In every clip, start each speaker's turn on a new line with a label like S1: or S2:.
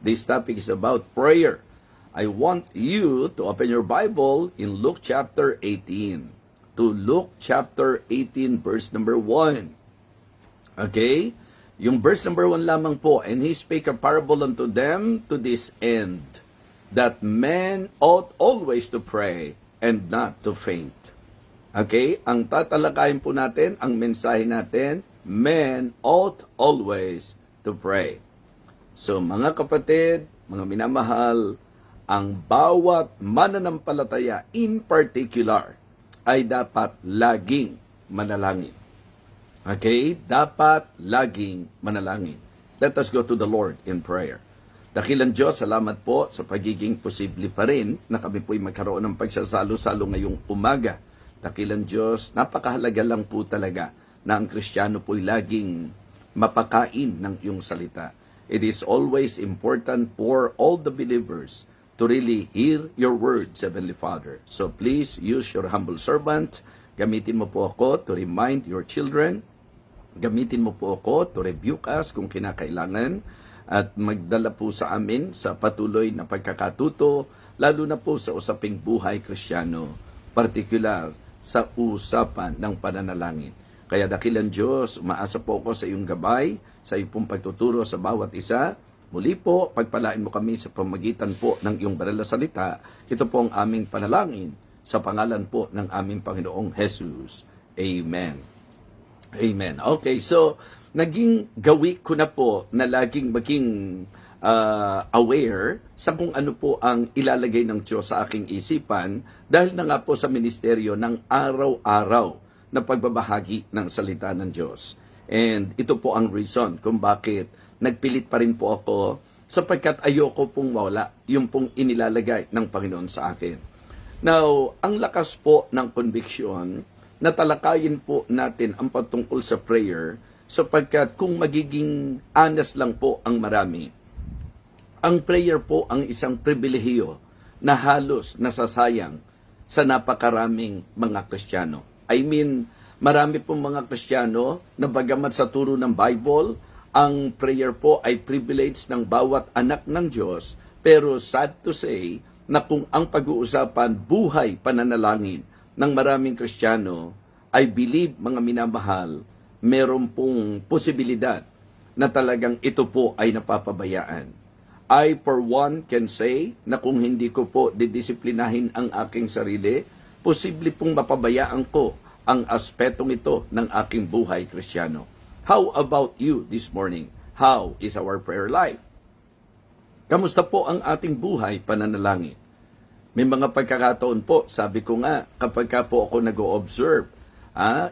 S1: This topic is about prayer. I want you to open your Bible in Luke chapter 18. To Luke chapter 18 verse number 1. Okay? Yung verse number 1 lamang po, and he spake a parable unto them to this end, that men ought always to pray and not to faint. Okay? Ang tatalakayin po natin, ang mensahe natin, men ought always to pray. So mga kapatid, mga minamahal, ang bawat mananampalataya in particular ay dapat laging manalangin. Okay? Dapat laging manalangin. Let us go to the Lord in prayer. Dakilang Diyos, salamat po sa pagiging posible pa rin na kami po'y magkaroon ng pagsasalo-salo ngayong umaga. Dakilang Diyos, napakahalaga lang po talaga na ang Kristiyano po'y laging mapakain ng iyong salita. It is always important for all the believers to really hear your words, Heavenly Father. So please use your humble servant. Gamitin mo po ako to remind your children. Gamitin mo po ako to rebuke us kung kinakailangan. At magdala po sa amin sa patuloy na pagkakatuto, lalo na po sa usaping buhay Kristiyano, particular sa usapan ng pananalangin. Kaya dakilang Diyos, umaasa po ako sa iyong gabay, sa iyong pagtuturo sa bawat isa. Muli po, pagpalain mo kami sa pamagitan po ng iyong banal na salita. Ito po ang aming panalangin sa pangalan po ng aming Panginoong Jesus. Amen. Amen. Okay, so naging gawi ko na po na laging maging aware sa kung ano po ang ilalagay ng Diyos sa aking isipan dahil na nga po sa ministeryo ng araw-araw na pagbabahagi ng salita ng Diyos. And ito po ang reason kung bakit nagpilit pa rin po ako sapagkat ayoko pong mawala yung pong inilalagay ng Panginoon sa akin. Now, ang lakas po ng conviction na talakayin po natin ang patungkol sa prayer sapagkat kung magiging honest lang po ang marami, ang prayer po ang isang pribilehiyo na halos nasasayang sa napakaraming mga Kristiyano. I mean, marami pong mga Kristiyano na bagamat sa turo ng Bible, ang prayer po ay privilege ng bawat anak ng Diyos, pero sad to say na kung ang pag-uusapan buhay pananalangin ng maraming Kristiyano, I believe mga minamahal, meron pong posibilidad na talagang ito po ay napapabayaan. I for one can say na kung hindi ko po didisiplinahin ang aking sarili, posible pong mapabayaan ko ang aspetong ito ng aking buhay Kristiyano. How about you this morning? How is our prayer life? Kamusta po ang ating buhay pananalangin? May mga pagkakataon po, sabi ko nga, kapag ka po ako nag-o-observe,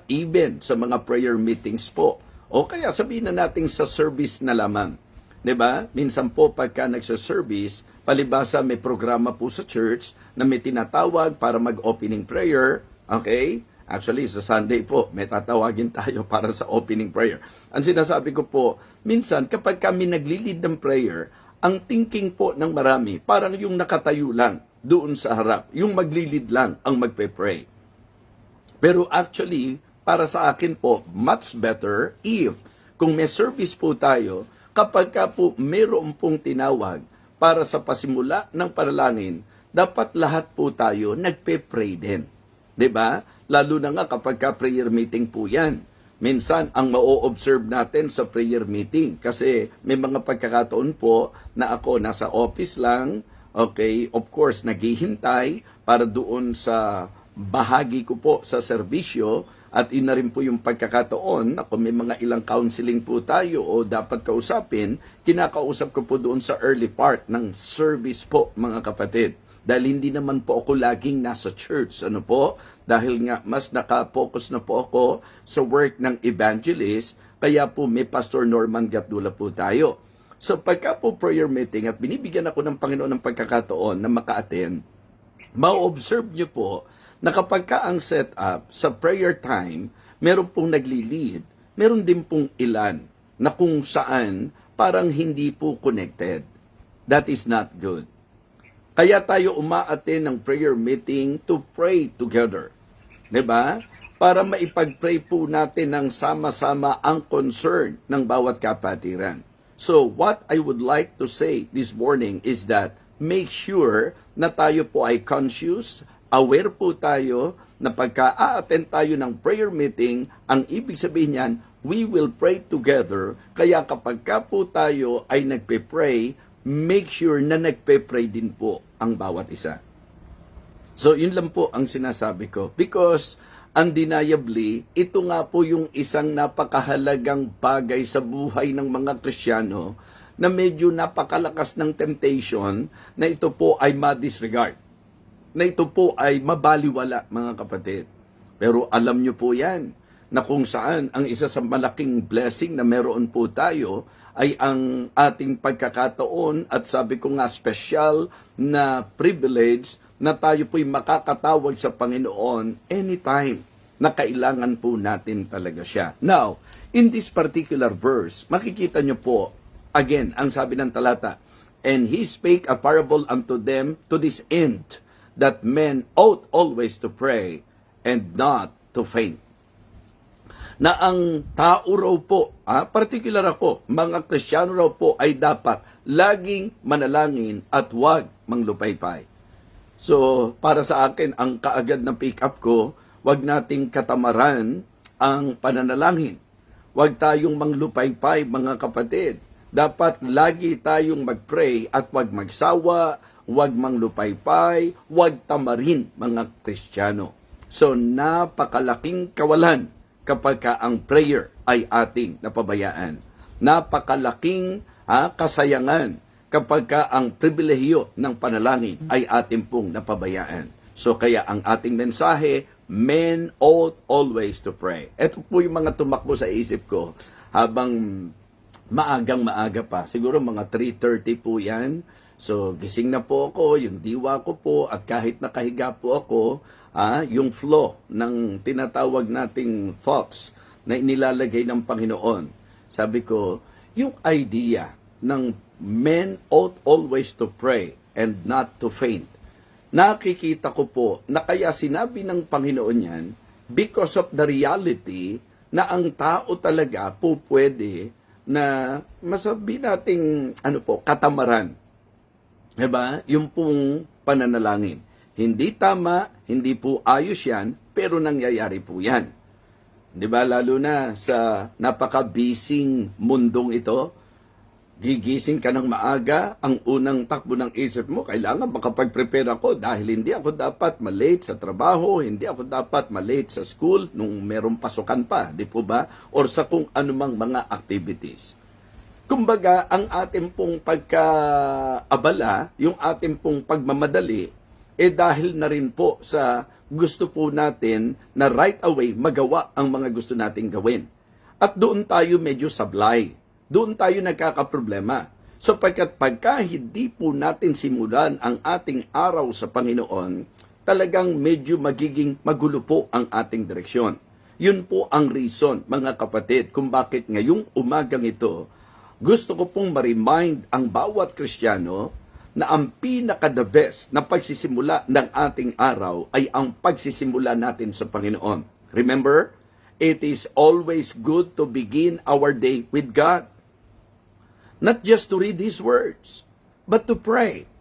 S1: even sa mga prayer meetings po, o kaya sabihin na natin sa service na lamang. 'Di ba? Minsan po pagka nagsa-service, palibasa may programa po sa church na may tinatawag para mag-opening prayer, okay? Actually, sa Sunday po, may tatawagin tayo para sa opening prayer. Ang sinasabi ko po, minsan kapag kami nagli-lead ng prayer, ang thinking po ng marami, parang yung nakatayo lang doon sa harap, yung magli-lead lang ang magpe-pray. Pero actually, para sa akin po, much better if kung may service po tayo, kapag ka po mayroon pong tinawag para sa pasimula ng panalangin, dapat lahat po tayo nagpe-pray din. 'Di ba? Lalo na nga kapag ka prayer meeting po yan. Minsan, ang ma-o-observe natin sa prayer meeting, kasi may mga pagkakataon po na ako nasa office lang, okay, of course, naghihintay para doon sa bahagi ko po sa serbisyo, at ina rin po yung pagkakataon na kung may mga ilang counseling po tayo o dapat kausapin, kinakausap ko po doon sa early part ng service po, mga kapatid. Dahil hindi naman po ako laging nasa church. Ano po? Dahil nga mas naka-focus na po ako sa work ng evangelist, kaya po may Pastor Norman Gatdula po tayo. So pagka po prayer meeting at binibigyan ako ng Panginoon ng pagkakataon na maka-attend, ma-observe nyo po na kapag ka ang setup sa prayer time, meron pong nagli-lead, meron din pong ilan na kung saan parang hindi po connected. That is not good. Kaya tayo umaattend ng prayer meeting to pray together. 'Di ba? Para maipag-pray po natin ng sama-sama ang concern ng bawat kapatiran. So what I would like to say this morning is that make sure na tayo po ay conscious, aware po tayo na pagka-attend tayo ng prayer meeting, ang ibig sabihin niyan, we will pray together. Kaya kapag ka po tayo ay nagpe-pray, make sure na nagpe-pray din po ang bawat isa. So yun lang po ang sinasabi ko. Because undeniably, ito nga po yung isang napakahalagang bagay sa buhay ng mga Kristiyano na medyo napakalakas ng temptation na ito po ay ma-disregard. Na ito po ay mabaliwala, mga kapatid. Pero alam nyo po yan, na kung saan ang isa sa malaking blessing na meron po tayo ay ang ating pagkakataon at sabi ko nga special na privilege na tayo po'y makakatawag sa Panginoon anytime na kailangan po natin talaga siya. Now, in this particular verse, makikita nyo po, again, ang sabi ng talata, and he spake a parable unto them to this end, that men ought always to pray and not to faint. Na ang tao raw po, particular ako, mga Kristiyano raw po ay dapat laging manalangin at huwag manglupaypay. So, para sa akin, ang kaagad na pick up ko, huwag nating katamaran ang pananalangin. Huwag tayong manglupaypay, mga kapatid. Dapat lagi tayong mag-pray at huwag magsawa, huwag manglupaypay, huwag tamarin, mga Kristiyano. So, napakalaking kawalan kapag ang prayer ay ating napabayaan. Napakalaking kasayangan kapag ang pribilehiyo ng panalangin ay ating pong napabayaan. So kaya ang ating mensahe, men ought always to pray. Ito po yung mga tumakbo sa isip ko habang maagang-maaga pa. Siguro mga 3:30 po yan. So gising na po ako, yung diwa ko po, at kahit nakahiga po ako, yung flow ng tinatawag nating thoughts na inilalagay ng Panginoon. Sabi ko, yung idea ng men ought always to pray and not to faint. Nakikita ko po na kaya sinabi ng Panginoon yan because of the reality na ang tao talaga po pwede na masabi nating katamaran. Diba? Yung pong pananalangin. Hindi tama, hindi po ayos yan, pero nangyayari po yan. Di ba? Lalo na sa napaka-busy mundong ito, gigising ka ng maaga, ang unang takbo ng isip mo, kailangan makapag-prepare ako dahil hindi ako dapat malate sa trabaho, hindi ako dapat malate sa school nung merong pasukan pa, di po ba? Or sa kung anumang mga activities. Kumbaga, ang ating pong pagkaabala, yung ating pong pagmamadali, dahil na rin po sa gusto po natin na right away magawa ang mga gusto nating gawin. At doon tayo medyo sablay. Doon tayo nagkakaproblema. So pagka hindi po natin simulan ang ating araw sa Panginoon, talagang medyo magiging magulo po ang ating direksyon. Yun po ang reason, mga kapatid, kung bakit ngayong umagang ito, gusto ko pong ma-remind ang bawat Kristiyano na ang pinaka-the best na pagsisimula ng ating araw ay ang pagsisimula natin sa Panginoon. Remember, it is always good to begin our day with God. Not just to read His words, but to pray.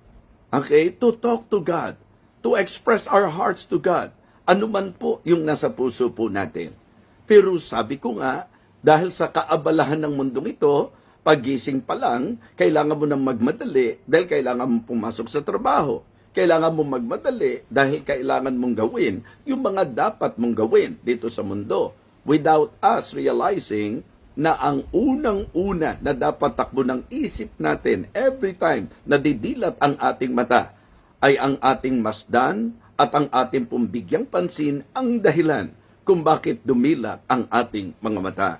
S1: Okay? To talk to God. To express our hearts to God. Ano man po yung nasa puso po natin. Pero sabi ko nga, dahil sa kaabalahan ng mundong ito, paggising pa lang, kailangan mo nang magmadali dahil kailangan mo pumasok sa trabaho. Kailangan mo magmadali dahil kailangan mong gawin yung mga dapat mong gawin dito sa mundo. Without us realizing na ang unang-una na dapat takbo ng isip natin every time na didilat ang ating mata ay ang ating masdan at ang ating pumbigyang pansin ang dahilan kung bakit dumilat ang ating mga mata.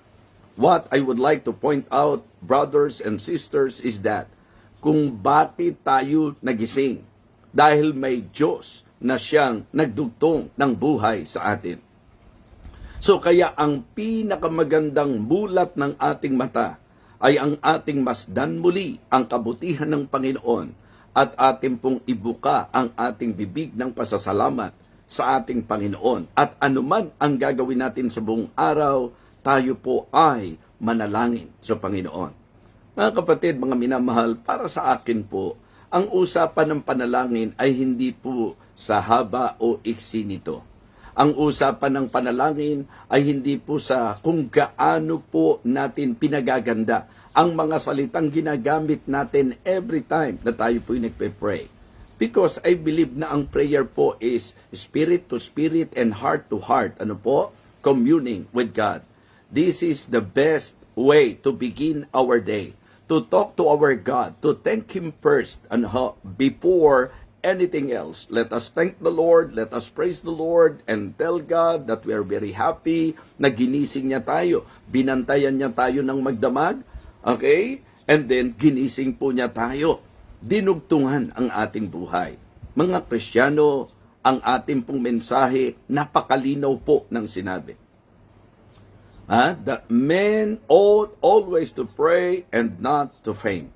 S1: What I would like to point out, brothers and sisters, is that kung bakit tayo nagising, dahil may Diyos na siyang nagdugtong ng buhay sa atin. So kaya ang pinakamagandang bulat ng ating mata ay ang ating masdan muli ang kabutihan ng Panginoon at ating pong ibuka ang ating bibig ng pasasalamat sa ating Panginoon. At anuman ang gagawin natin sa buong araw, tayo po ay manalangin sa Panginoon. Mga kapatid, mga minamahal, para sa akin po, ang usapan ng panalangin ay hindi po sa haba o iksi nito. Ang usapan ng panalangin ay hindi po sa kung gaano po natin pinagaganda ang mga salitang ginagamit natin every time na tayo po'y nagpe-pray. Because I believe na ang prayer po is spirit to spirit and heart to heart. Ano po? Communing with God. This is the best way to begin our day. To talk to our God, to thank Him first and before anything else. Let us thank the Lord, let us praise the Lord, and tell God that we are very happy na ginising niya tayo. Binantayan niya tayo ng magdamag, okay? And then, ginising po niya tayo. Dinugtungan ang ating buhay. Mga Kristiyano, ang ating pong mensahe, napakalinaw po ng sinabi. That men ought always to pray and not to faint.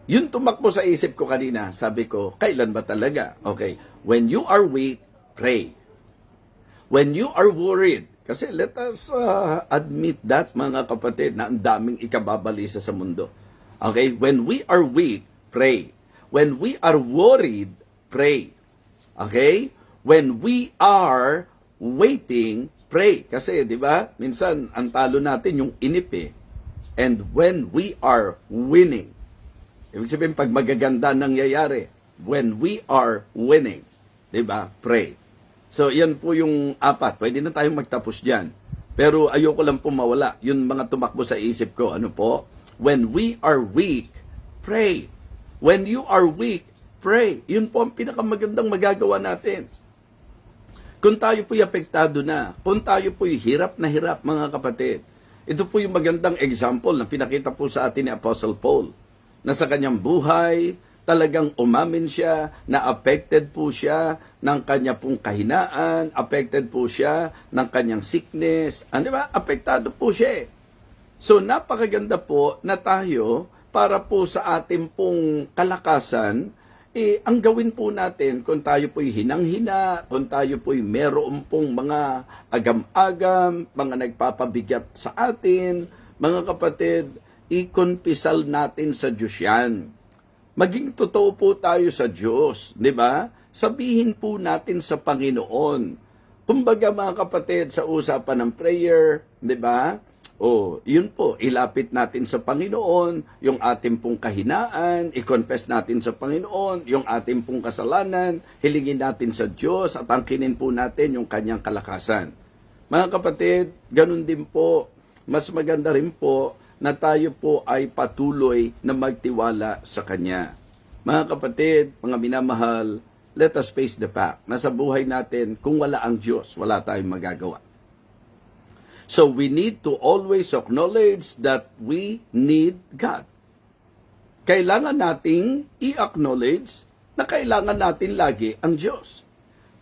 S1: Yun tumakbo sa isip ko kanina. Sabi ko, kailan ba talaga? Okay, when you are weak, pray. When you are worried, kasi let us admit that, mga kapatid, na ang daming ikababalisa sa mundo. Okay, when we are weak, pray. When we are worried, pray. Okay, when we are waiting, pray. Kasi, di ba, minsan, ang talo natin yung inip eh. And when we are winning, ibig sabihin, pag magaganda nangyayari, when we are winning, di ba, pray. So, yan po yung apat. Pwede na tayong magtapos dyan. Pero ayoko lang po mawala. Yung mga tumakbo sa isip ko, ano po? When we are weak, pray. When you are weak, pray. Yun po ang pinakamagandang magagawa natin. Kung tayo po'y apektado na, kung tayo po'y hirap na hirap, mga kapatid, ito po yung magandang example na pinakita po sa atin ni Apostle Paul, na sa kanyang buhay, talagang umamin siya, na affected po siya ng kanya pong kahinaan, affected po siya ng kanyang sickness, di ba? Apektado po siya. So, napakaganda po na tayo, para po sa ating pong kalakasan, ang gawin po natin kung tayo po'y hinang-hina, kung tayo po'y meron pong mga agam-agam, mga nagpapabigat sa atin, mga kapatid, ikonpisal natin sa Diyos yan. Maging totoo po tayo sa Diyos, di ba? Sabihin po natin sa Panginoon. Kumbaga mga kapatid, sa usapan ng prayer, di ba? Yun po, ilapit natin sa Panginoon yung ating pong kahinaan, i-confess natin sa Panginoon yung ating pong kasalanan, hilingin natin sa Diyos at angkinin po natin yung kanyang kalakasan. Mga kapatid, ganun din po, mas maganda rin po na tayo po ay patuloy na magtiwala sa Kanya. Mga kapatid, mga minamahal, let us face the fact na sa buhay natin, kung wala ang Diyos, wala tayong magagawa. So we need to always acknowledge that we need God. Kailangan nating i-acknowledge na kailangan natin lagi ang Diyos.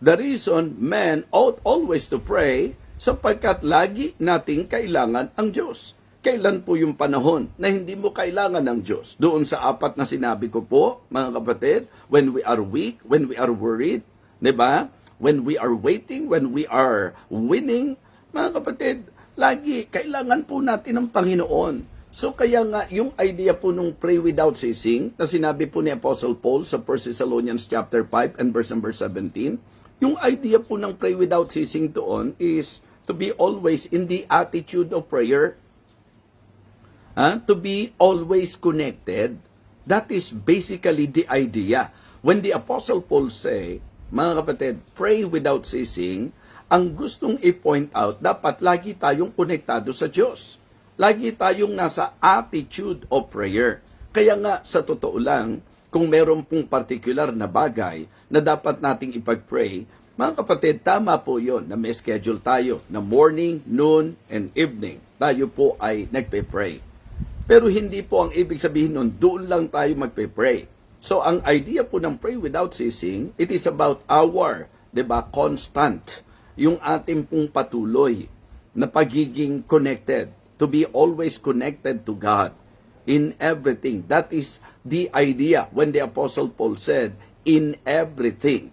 S1: The reason men ought always to pray, sapagkat lagi nating kailangan ang Diyos. Kailan po yung panahon na hindi mo kailangan ng Diyos? Doon sa apat na sinabi ko po, mga kapatid, when we are weak, when we are worried, di ba? When we are waiting, when we are winning, mga kapatid, lagi, kailangan po natin ng Panginoon. So kaya nga, yung idea po nung pray without ceasing, na sinabi po ni Apostle Paul sa 1 Thessalonians chapter 5 and verse number 17, yung idea po ng pray without ceasing doon is to be always in the attitude of prayer, to be always connected. That is basically the idea. When the Apostle Paul say, mga kapatid, pray without ceasing, ang gustong i-point out, dapat lagi tayong konektado sa Diyos. Lagi tayong nasa attitude of prayer. Kaya nga, sa totoo lang, kung meron pong particular na bagay na dapat nating ipag-pray, mga kapatid, tama po yon na may schedule tayo na morning, noon, and evening. Tayo po ay nagpe-pray. Pero hindi po ang ibig sabihin nun, doon lang tayo magpe-pray. So, ang idea po ng pray without ceasing, it is about our, constant, yung ating pong patuloy na pagiging connected, to be always connected to God in everything. That is the idea when the Apostle Paul said, in everything.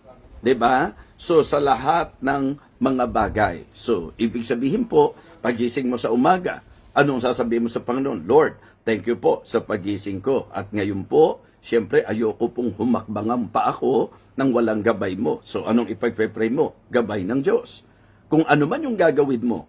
S1: So, sa lahat ng mga bagay. So, ibig sabihin po, pagising mo sa umaga, anong sasabihin mo sa Panginoon? Lord, Thank you po sa pagising ko. At ngayon po, siyempre ayoko pong humakbangan pa ako nang walang gabay mo. So anong ipagpe-pray mo? Gabay ng Diyos. Kung ano man yung gagawin mo,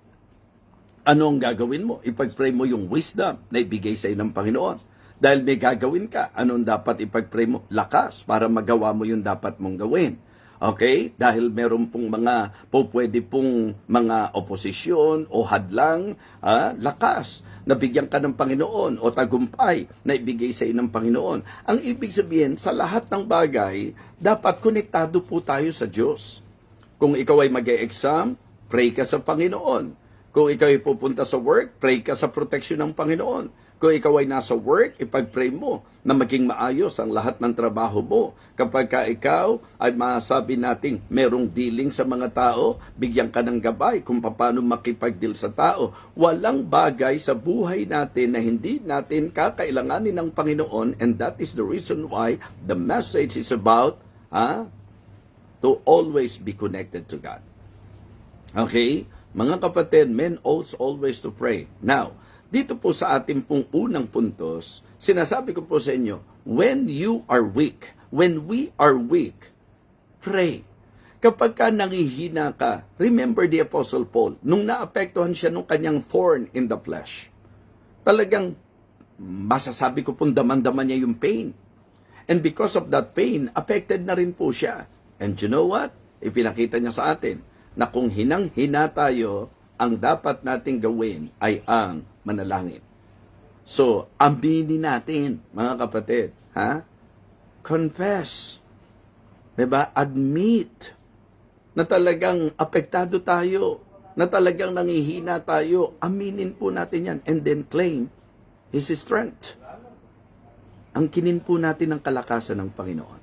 S1: anong gagawin mo? Ipag-pray mo yung wisdom na ibigay sa ng Panginoon. Dahil may gagawin ka, anong dapat ipag-pray mo? Lakas para magawa mo yung dapat mong gawin. Okay? Dahil meron pong pwede pong mga oposisyon o hadlang, lakas na bigyan ka ng Panginoon o tagumpay na ibigay sa ng Panginoon. Ang ibig sabihin, sa lahat ng bagay, dapat konektado po tayo sa Diyos. Kung ikaw ay mag-e-exam, pray ka sa Panginoon. Kung ikaw ay pupunta sa work, pray ka sa protection ng Panginoon. Kung ikaw ay nasa work, ipag-pray mo na maging maayos ang lahat ng trabaho mo. Kapag ikaw ay masabi nating merong dealing sa mga tao, bigyan ka ng gabay kung paano makipag-deal sa tao. Walang bagay sa buhay natin na hindi natin kakailanganin ng Panginoon, and that is the reason why the message is about to always be connected to God. Okay? Mga kapatid, men ought always to pray. Now, dito po sa ating pong unang puntos, sinasabi ko po sa inyo, when you are weak, when we are weak, pray. Kapag ka nangihina ka, remember the Apostle Paul, nung naapektuhan siya nung kanyang thorn in the flesh, talagang masasabi ko pong daman-daman niya yung pain. And because of that pain, affected na rin po siya. And you know what? Ipinakita niya sa atin na kung hinang-hina tayo, ang dapat nating gawin ay ang manalangin. So, aminin natin, mga kapatid, confess. Diba? Admit na talagang apektado tayo, na talagang nangihina tayo. Aminin po natin yan and then claim His strength. Angkinin po natin ang kalakasan ng Panginoon.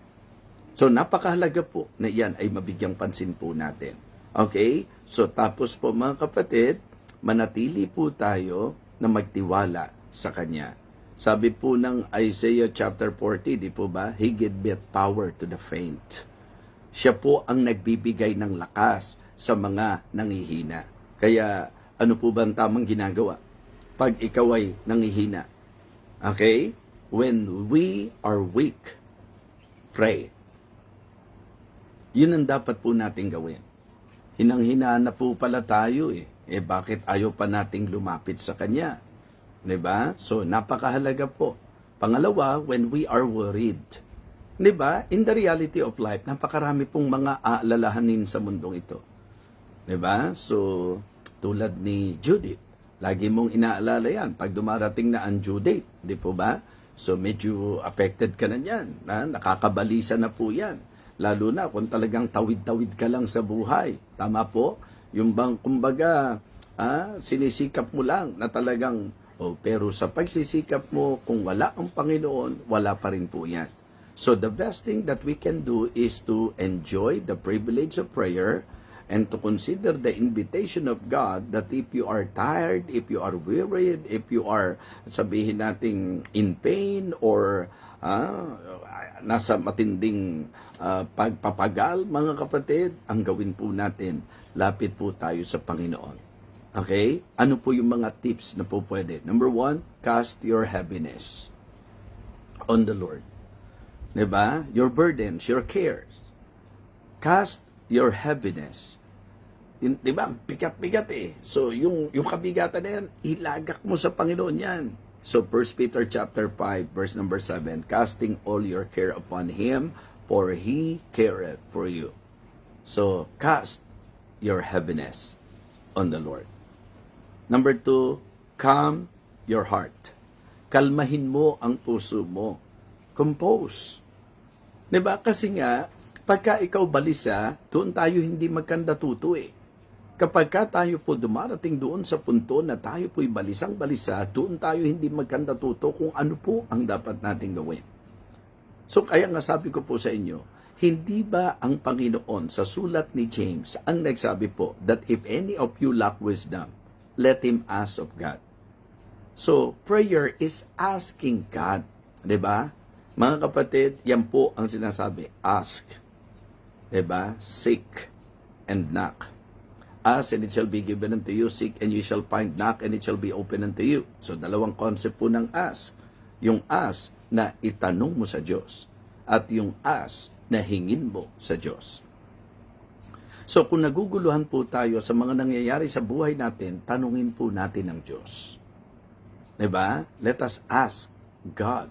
S1: So, napakahalaga po na yan ay mabigyang pansin po natin. Okay? So, tapos po mga kapatid, manatili po tayo na magtiwala sa Kanya. Sabi po ng Isaiah chapter 40, di po ba? He giveth power to the faint. Siya po ang nagbibigay ng lakas sa mga nangihina. Kaya, ano po ba ang tamang ginagawa? Pag ikaw ay nangihina. Okay? When we are weak, pray. Yun ang dapat po natin gawin. Hinang-hina na po pala tayo eh. Bakit ayaw pa nating lumapit sa Kanya? Diba? So, napakahalaga po. Pangalawa, when we are worried. Diba? In the reality of life, napakarami pong mga aalalahanin sa mundong ito. Diba? So, tulad ni Judith, lagi mong inaalala yan pag dumarating na ang due date. Di po ba? So, medyo affected ka na yan. Nakakabalisa na po yan. Lalo na kung talagang tawid-tawid ka lang sa buhay. Tama po? Yung bang, kumbaga, sinisikap mo lang na talagang, pero sa pagsisikap mo, kung wala ang Panginoon, wala pa rin po yan. So the best thing that we can do is to enjoy the privilege of prayer and to consider the invitation of God that if you are tired, if you are wearied, if you are, sabihin nating, in pain or nasa matinding pagpapagal, mga kapatid, ang gawin po natin, lapit po tayo sa Panginoon. Okay? Ano po yung mga tips na po pwede? Number 1, cast your heaviness on the Lord. Diba? Your burdens, your cares. Cast your heaviness. Diba? Bigat-bigat eh. So, yung kabigatan na yan, ilagak mo sa Panginoon yan. So, 1 Peter chapter 5, verse number 7, casting all your care upon Him, for He careth for you. So, cast your heaviness on the Lord. Number 2, calm your heart. Kalmahin mo ang puso mo. Compose. Diba? Kasi nga, pagka ikaw balisa, doon tayo hindi magkandatuto eh. Kapag tayo po dumarating doon sa punto na tayo po'y balisang-balisa, doon tayo hindi magkandatuto kung ano po ang dapat nating gawin. So kaya nga sabi ko po sa inyo, hindi ba ang Panginoon sa sulat ni James ang nagsabi po that if any of you lack wisdom, let him ask of God. So prayer is asking God. Diba? Mga kapatid, yan po ang sinasabi, ask. Diba? Seek and knock. Ask and it shall be given unto you. Seek and you shall find. Knock and it shall be open unto you. So, dalawang concept po ng ask. Yung ask na itanong mo sa Diyos at yung ask na hingin mo sa Diyos. So, kung naguguluhan po tayo sa mga nangyayari sa buhay natin, tanungin po natin ang Diyos. Diba? Let us ask God.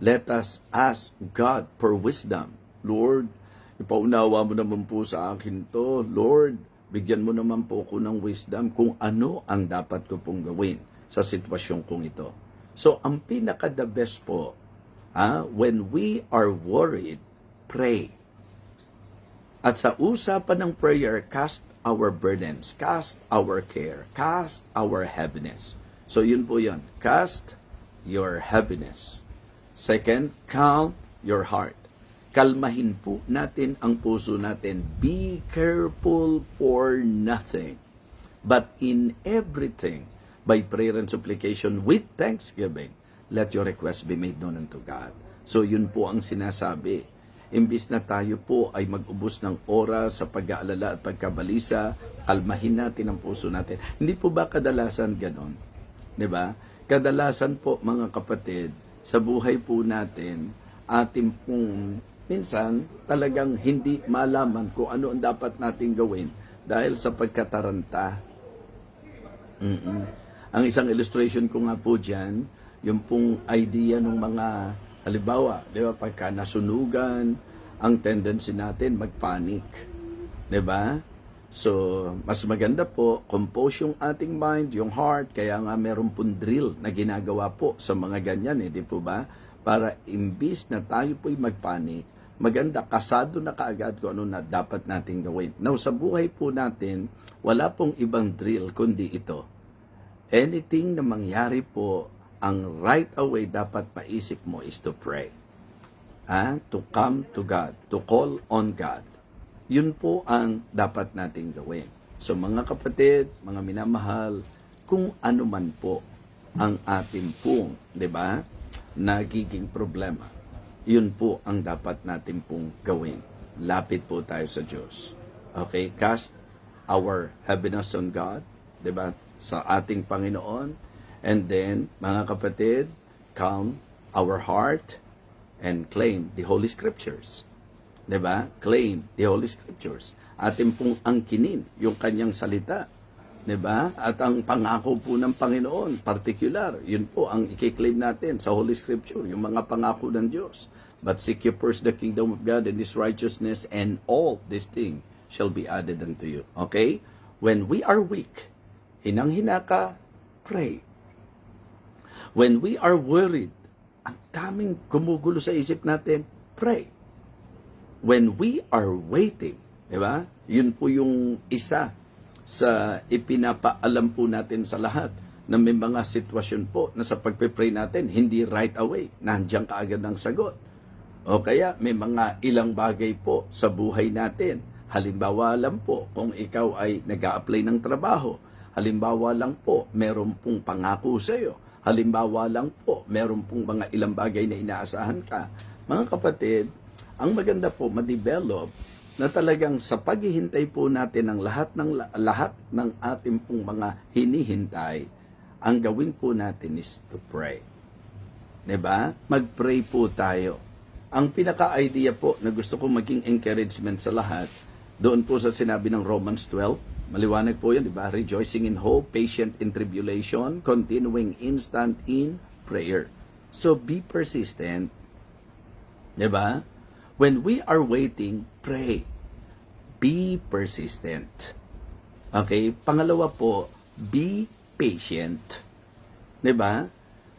S1: Let us ask God for wisdom. Lord, ipaunawa mo naman po sa akin to. Lord, bigyan mo naman po ako ng wisdom kung ano ang dapat ko pong gawin sa sitwasyon kong ito. So, ang pinaka-the best po, when we are worried, pray. At sa usapan ng prayer, cast our burdens, cast our care, cast our heaviness. So, yun po yun. Cast your heaviness. Second, calm your heart. Kalmahin po natin ang puso natin. Be careful for nothing, but in everything, by prayer and supplication with thanksgiving, let your request be made known unto God. So yun po ang sinasabi. Imbis na tayo po ay mag-ubos ng oras sa pag-aalala at pagkabalisa, kalmahin natin ang puso natin. Hindi po ba kadalasan ganon? Diba? Kadalasan po mga kapatid, sa buhay po natin, ating pong minsan talagang hindi malaman kung ano ang dapat nating gawin dahil sa pagkataranta. Ang isang illustration ko nga po dyan, yung pong idea ng mga, halimbawa, di ba, pagka nasunugan, ang tendency natin magpanik. Di ba? So, mas maganda po, compose yung ating mind, yung heart, kaya nga meron pong drill na ginagawa po sa mga ganyan, di po ba? Para imbis na tayo po'y magpanik, maganda, kasado na kaagad kung ano na dapat nating gawin. Now, sa buhay po natin, wala pong ibang drill kundi ito. Anything na mangyari po, ang right away dapat maisip mo is to pray. To come to God, to call on God. Yun po ang dapat nating gawin. So mga kapatid, mga minamahal, kung ano man po ang ating pong, di ba, nagiging problema, yun po ang dapat natin pong gawin. Lapit po tayo sa Diyos. Okay? Cast our heaviness on God, di ba, sa ating Panginoon. And then, mga kapatid, calm our heart and claim the Holy Scriptures. Diba? Claim the Holy Scriptures. Atin pong angkinin yung kanyang salita. Diba? At ang pangako po ng Panginoon, particular, yun po ang i-claim natin sa Holy Scripture, yung mga pangako ng Diyos. But seek ye first the kingdom of God and His righteousness, and all these things shall be added unto you. Okay? When we are weak, hinang-hina ka, pray. When we are worried, ang daming gumugulo sa isip natin, pray. When we are waiting, di ba? Yun po yung isa sa ipinapaalam po natin sa lahat na may mga sitwasyon po na sa pagpe-pray natin, hindi right away, nandiyan kaagad ang sagot. O kaya may mga ilang bagay po sa buhay natin. Halimbawa lang po, kung ikaw ay nag-a-apply ng trabaho. Halimbawa lang po, meron pong pangako sa iyo. Halimbawa lang po, meron pong mga ilang bagay na inaasahan ka. Mga kapatid, ang maganda po ma-develop na talagang sa paghihintay po natin ng lahat ng ating pong mga hinihintay, ang gawin po natin is to pray. 'Di ba? Mag-pray po tayo. Ang pinaka-idea po na gusto ko maging encouragement sa lahat, doon po sa sinabi ng Romans 12, maliwanag po 'yan, 'di ba? Rejoicing in hope, patient in tribulation, continuing instant in prayer. So be persistent. 'Di ba? When we are waiting, pray. Be persistent. Okay? Pangalawa po, be patient. 'Di ba?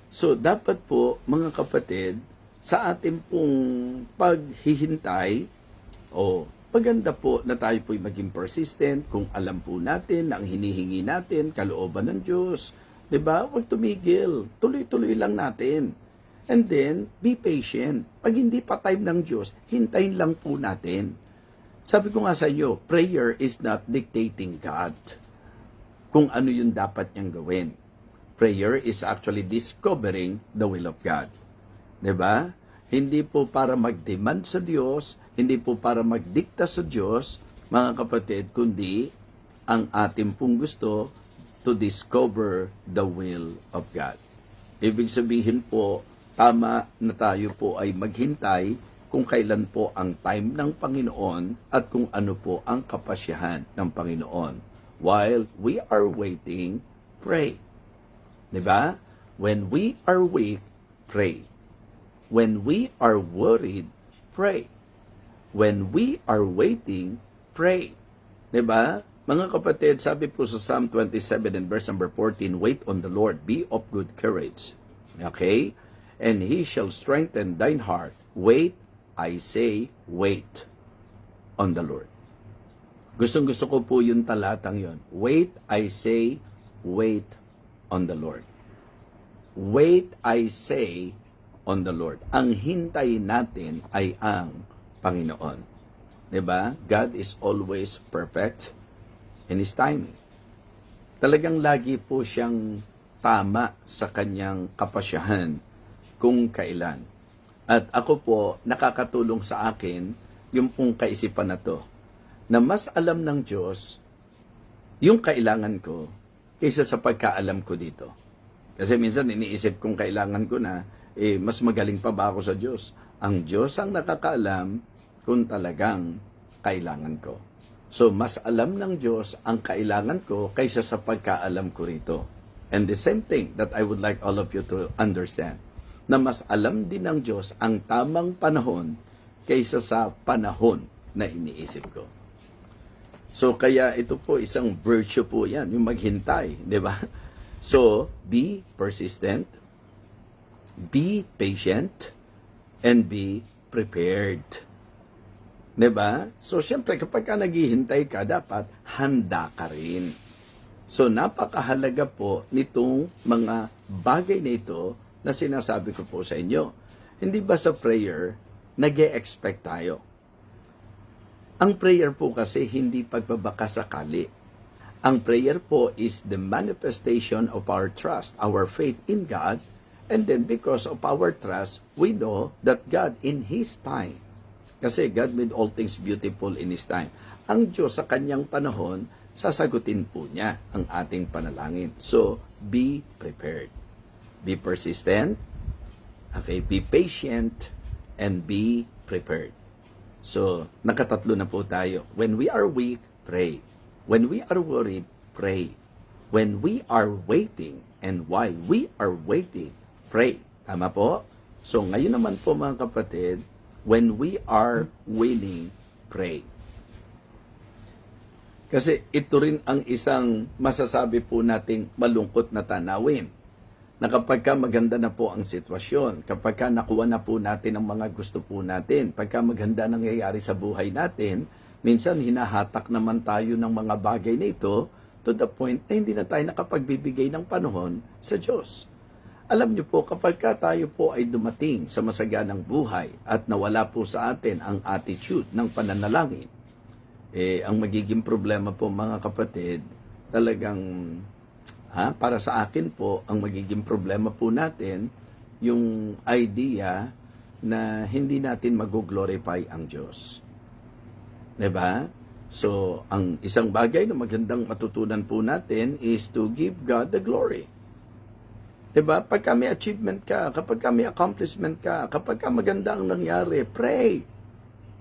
S1: So, dapat po, mga kapatid, sa ating pong paghihintay, maganda po na tayo po'y maging persistent kung alam po natin na ang hinihingi natin, kalooban ng Diyos. 'Di ba? Huwag tumigil. Tuloy-tuloy lang natin. And then, be patient. Pag hindi pa time ng Diyos, hintayin lang po natin. Sabi ko nga sa inyo, prayer is not dictating God kung ano yung dapat niyang gawin. Prayer is actually discovering the will of God. 'Di ba? Hindi po para mag-demand sa Diyos, hindi po para magdikta sa Diyos, mga kapatid, kundi ang ating pong gusto to discover the will of God. Ibig sabihin po, tama na tayo po ay maghintay kung kailan po ang time ng Panginoon at kung ano po ang kapasyahan ng Panginoon. While we are waiting, pray. Diba? When we are weak, pray. When we are worried, pray. When we are waiting, pray. Diba? Mga kapatid, sabi po sa Psalm 27 and verse number 14, wait on the Lord, be of good courage. Okay? And He shall strengthen thine heart. Wait, I say, wait on the Lord. Gustong-gusto ko po yung talatang yon. Wait, I say, wait on the Lord. Wait, I say, on the Lord. Ang hintay natin ay ang Panginoon. Diba? God is always perfect in His timing. Talagang lagi po siyang tama sa kanyang kapasyahan kung kailan. At ako po, nakakatulong sa akin yung pong kaisipan na to, na mas alam ng Diyos yung kailangan ko kaysa sa pagkaalam ko dito. Kasi minsan iniisip kong kailangan ko na, mas magaling pa ba ako sa Diyos? Ang Diyos ang nakakaalam kung talagang kailangan ko. So, mas alam ng Diyos ang kailangan ko kaysa sa pagkaalam ko rito. And the same thing that I would like all of you to understand, na mas alam din ng Diyos ang tamang panahon kaysa sa panahon na iniisip ko. So, kaya ito po isang virtue po yan, yung maghintay, di ba? So, be persistent, be patient, and be prepared. Diba? So, siyempre, kapag ka naghihintay ka, dapat handa ka rin. So, napakahalaga po nitong mga bagay na ito na sinasabi ko po sa inyo. Hindi ba sa prayer, nag-e-expect tayo? Ang prayer po kasi hindi pagbabakasakali. Ang prayer po is the manifestation of our trust, our faith in God, and then because of our trust, we know that God in His time, kasi God made all things beautiful in His time, ang Diyos sa kanyang panahon, sasagutin po niya ang ating panalangin. So, be prepared. Be persistent, okay, be patient, and be prepared. So, nakatatlo na po tayo. When we are weak, pray. When we are worried, pray. When we are waiting, and while we are waiting, pray. Tama po? So, ngayon naman po mga kapatid, when we are winning, pray. Kasi ito rin ang isang masasabi po nating malungkot na tanawin. Na kapag ka maganda na po ang sitwasyon, kapag ka nakuha na po natin ang mga gusto po natin, pagka maganda nangyayari sa buhay natin, minsan hinahatak naman tayo ng mga bagay na ito to the point na hindi na tayo nakapagbibigay ng panahon sa Diyos. Alam niyo po, kapag ka tayo po ay dumating sa masaganang buhay at nawala po sa atin ang attitude ng pananalangin, ang magiging problema po mga kapatid, talagang, para sa akin po, ang magiging problema po natin, yung idea na hindi natin mag-glorify ang Diyos. Diba? So, ang isang bagay na magandang matutunan po natin is to give God the glory. Diba? Pagka may achievement ka, kapag may accomplishment ka, kapag maganda ang nangyari, pray.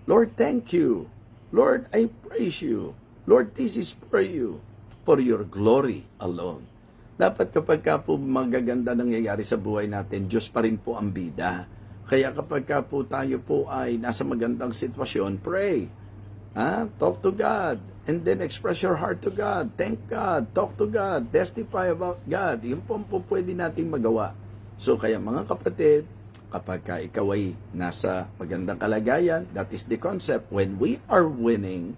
S1: Lord, thank you. Lord, I praise you. Lord, this is for you, for your glory alone. Dapat kapag po magaganda nangyayari sa buhay natin, Diyos pa rin po ang bida. Kaya kapag po tayo po ay nasa magandang sitwasyon, pray. Talk to God. And then express your heart to God. Thank God. Talk to God. Testify about God. Yun po pwede nating magawa. So kaya mga kapatid, kapag ikaw ay nasa magandang kalagayan, that is the concept. When we are winning,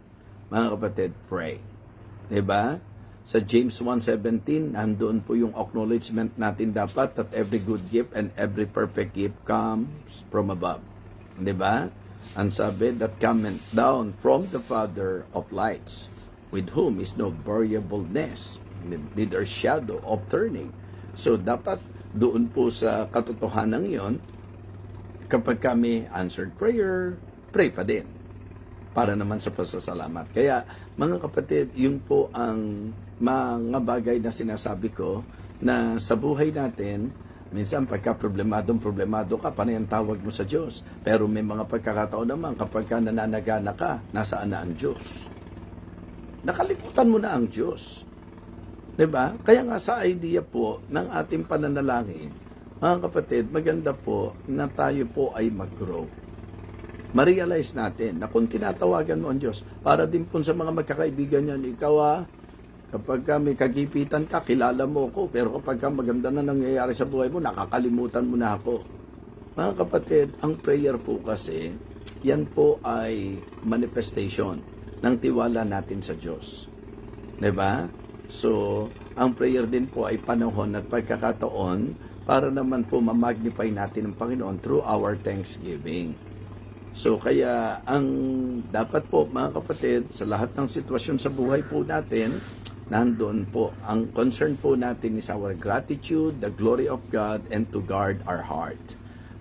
S1: mga kapatid, pray. Diba? Sa James 1:17, nandoon po yung acknowledgement natin dapat that every good gift and every perfect gift comes from above. Diba? Ang sabi, that cometh down from the Father of lights, with whom is no variableness, neither shadow of turning. So, dapat doon po sa katotohanan yon, kapag kami answered prayer, pray pa din. para naman sa pasasalamat. Kaya mga kapatid, yun po ang mga bagay na sinasabi ko na sa buhay natin, minsan pagka problemado ka, panay ang tawag mo sa Diyos. Pero may mga pagkakataon naman kapag ka nananagana ka, nasaan na ang Diyos? Nakalimutan mo na ang Diyos. 'Di ba? Kaya nga sa idea po ng ating pananalangin, mga kapatid, maganda po na tayo po ay mag-grow. Ma-realize natin na kung tinatawagan mo ang Diyos, para din po sa mga magkakaibigan yan, ikaw kapag may kagipitan ka, kilala mo ako, pero kapag maganda na nangyayari sa buhay mo, nakakalimutan mo na ako. Mga kapatid, ang prayer po kasi, yan po ay manifestation ng tiwala natin sa Diyos. 'Di ba? So, ang prayer din po ay panahon at pagkakataon para naman po ma-magnify natin ang Panginoon through our thanksgiving. So, kaya ang dapat po mga kapatid, sa lahat ng sitwasyon sa buhay po natin, nandoon po, ang concern po natin is our gratitude, the glory of God, and to guard our heart.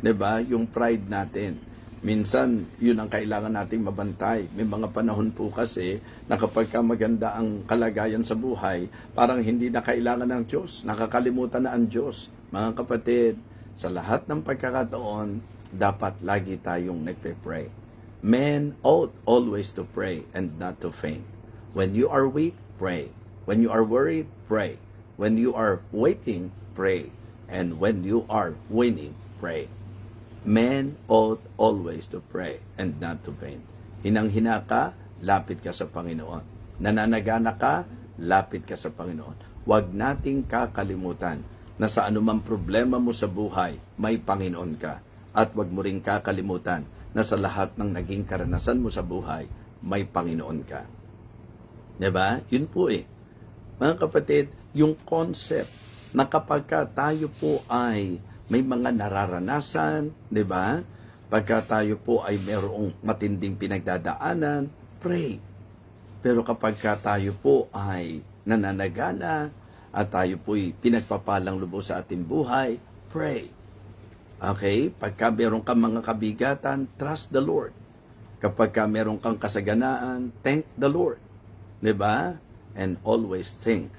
S1: 'Di ba? Yung pride natin. Minsan, yun ang kailangan nating mabantay. May mga panahon po kasi na kapag maganda ang kalagayan sa buhay, parang hindi na kailangan ng Diyos. Nakakalimutan na ang Diyos. Mga kapatid, sa lahat ng pagkakataon, dapat lagi tayong nagpe-pray. Men ought always to pray and not to faint. When you are weak, pray. When you are worried, pray. When you are waiting, pray. And when you are winning, pray. Men ought always to pray and not to faint. Hinang-hina ka, lapit ka sa Panginoon. Nananagana ka, lapit ka sa Panginoon. Huwag nating kakalimutan na sa anumang problema mo sa buhay, may Panginoon ka. At huwag mo ring kakalimutan na sa lahat ng naging karanasan mo sa buhay, may Panginoon ka. 'Di ba? Yun po Mga kapatid, yung concept na kapag tayo po ay may mga nararanasan, 'di ba? Pagka tayo po ay mayroong matinding pinagdadaanan, pray. Pero kapag tayo po ay nananagana at tayo po ay pinagpapalang lubos sa ating buhay, pray. Okay? Pagka meron kang mga kabigatan, trust the Lord. Kapag meron kang kasaganaan, thank the Lord. 'Di ba? And always thank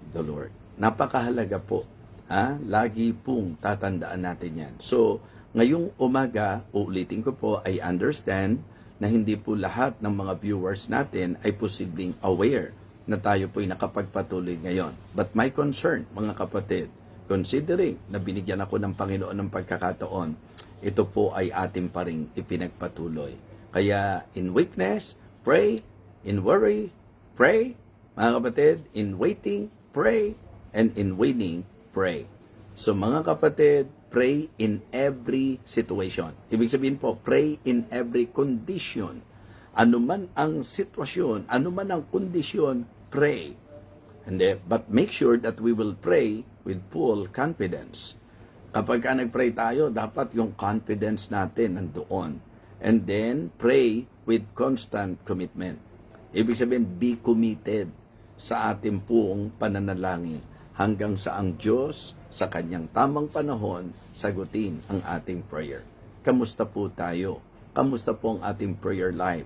S1: the Lord. Napakahalaga po. Lagi pong tatandaan natin yan. So, ngayong umaga, uulitin ko po, I understand na hindi po lahat ng mga viewers natin ay posibleng aware na tayo po ay nakapagpatuloy ngayon. But my concern, mga kapatid, considering na binigyan ako ng Panginoon ng pagkakataon, ito po ay atin pa rin ipinagpatuloy. Kaya, in weakness, pray. In worry, pray. Mga kapatid, in waiting, pray. And in winning, pray. So mga kapatid, pray in every situation. Ibig sabihin po, pray in every condition. Ano man ang sitwasyon, ano man ang kondisyon, pray. But make sure that we will pray with full confidence. Kapag nag-pray tayo, dapat yung confidence natin nandoon. And then, pray with constant commitment. Ibig sabihin, be committed sa ating pong pananalangin hanggang sa ang Diyos sa kanyang tamang panahon sagutin ang ating prayer. Kamusta po tayo? Kamusta po ang ating prayer life?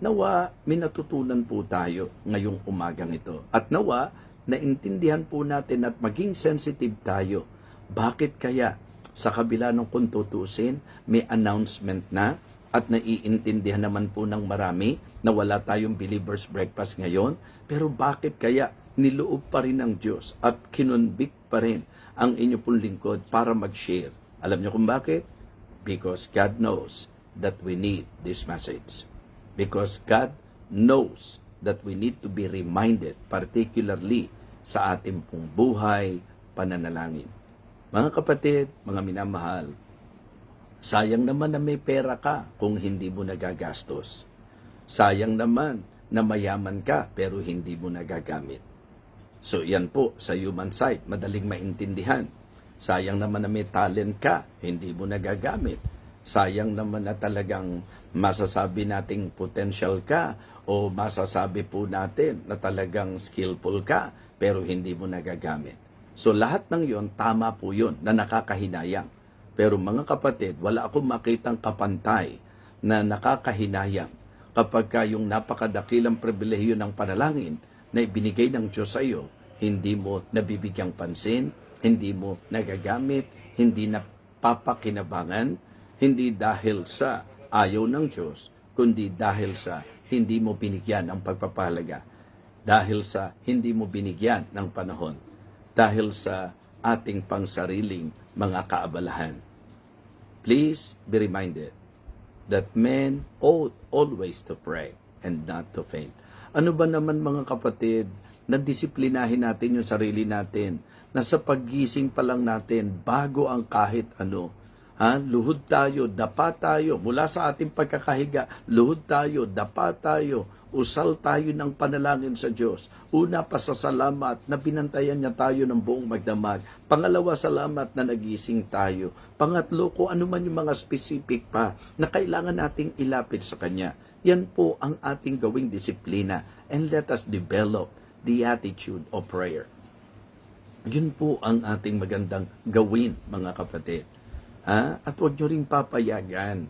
S1: Nawa, may natutunan po tayo ngayong umagang ito. At nawa, naintindihan po natin at maging sensitive tayo. Bakit kaya sa kabila ng kung tutusin, may announcement na at naiintindihan naman po ng marami na wala tayong Believer's Breakfast ngayon? Pero bakit kaya niloob pa rin ng Diyos at kinonvict pa rin ang inyo pong lingkod para mag-share? Alam niyo kung bakit? Because God knows that we need this message. Because God knows that we need to be reminded, particularly sa ating pong buhay, pananalangin. Mga kapatid, mga minamahal, sayang naman na may pera ka kung hindi mo nagagastos. Sayang naman na mayaman ka pero hindi mo nagagamit. So yan po sa human side, madaling maintindihan. Sayang naman na may talent ka, hindi mo nagagamit. Sayang naman na talagang masasabi nating potential ka o masasabi po natin na talagang skillful ka pero hindi mo nagagamit. So lahat ng yon, tama po yun na nakakahinayang. Pero mga kapatid, wala akong makitang kapantay na nakakahinayang kapag ka yung napakadakilang pribilehiyo ng panalangin na ibinigay ng Diyos sa iyo, hindi mo nabibigyang pansin, hindi mo nagagamit, hindi napapakinabangan, hindi dahil sa ayaw ng Diyos, kundi dahil sa hindi mo binigyan ng pagpapahalaga, dahil sa hindi mo binigyan ng panahon, dahil sa ating pangsariling mga kaabalahan. Please be reminded that men ought always to pray and not to faint. Ano ba naman mga kapatid, na disiplinahin natin yung sarili natin, na sa paggising pa lang natin, bago ang kahit ano, luhod tayo, dapa tayo, mula sa ating pagkakahiga, luhod tayo, dapa tayo, usal tayo ng panalangin sa Diyos. Una, pasasalamat na binantayan niya tayo ng buong magdamag. Pangalawa, salamat na nagising tayo. Pangatlo, kung ano man yung mga specific pa na kailangan nating ilapit sa Kanya. Yan po ang ating gawing disiplina. And let us develop the attitude of prayer. Yun po ang ating magandang gawin, mga kapatid. At huwag nyo ring papayagan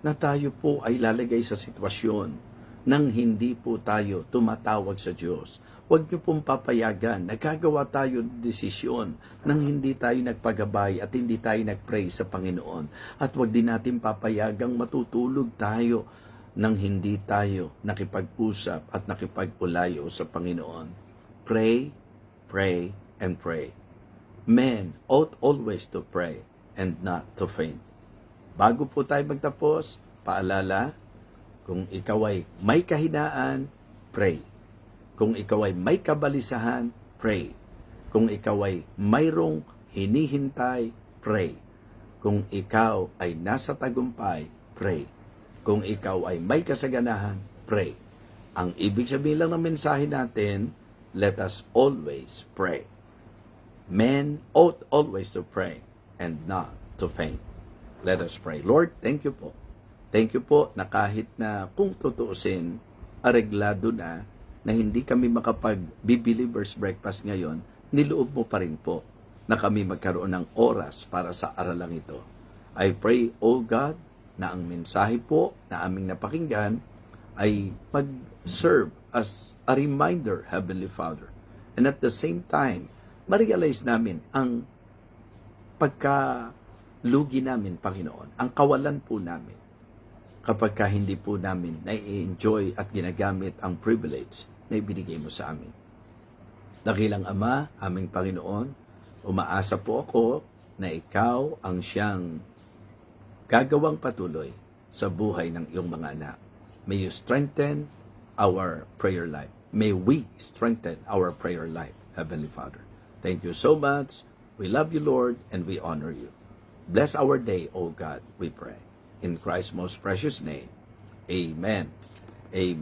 S1: na tayo po ay lalagay sa sitwasyon nang hindi po tayo tumatawag sa Diyos. Huwag nyo pong papayagan, nagkagawa tayo ng desisyon nang hindi tayo nagpagabay at hindi tayo nagpray sa Panginoon. At huwag din natin papayagang matutulog tayo nang hindi tayo nakipag-usap at nakipag-ulayo sa Panginoon. Pray, pray, and pray. Men ought always to pray and not to faint. Bago po tayo magtapos, paalala, kung ikaw ay may kahinaan, pray. Kung ikaw ay may kabalisahan, pray. Kung ikaw ay mayroong hinihintay, pray. Kung ikaw ay nasa tagumpay, pray. Kung ikaw ay may kasaganahan, pray. Ang ibig sabihin lang ng mensahe natin, let us always pray. Men ought always to pray and not to faint. Let us pray. Lord, thank you po. Thank you po na kahit na kung tutuusin, areglado na hindi kami makapag-Believers Breakfast ngayon, niloob mo pa rin po na kami magkaroon ng oras para sa aralang ito. I pray, O God, na ang mensahe po na aming napakinggan ay mag-serve as a reminder, Heavenly Father. And at the same time, ma-realize namin ang pagkalugi namin, Panginoon, ang kawalan po namin kapag hindi po namin nai-enjoy at ginagamit ang privilege na ibinigay mo sa amin. Dakilang Ama, aming Panginoon, umaasa po ako na ikaw ang siyang gagawang patuloy sa buhay ng iyong mga anak. May you strengthen our prayer life. May we strengthen our prayer life, Heavenly Father. Thank you so much. We love you, Lord, and we honor you. Bless our day, O God, we pray. In Christ's most precious name, amen. Amen.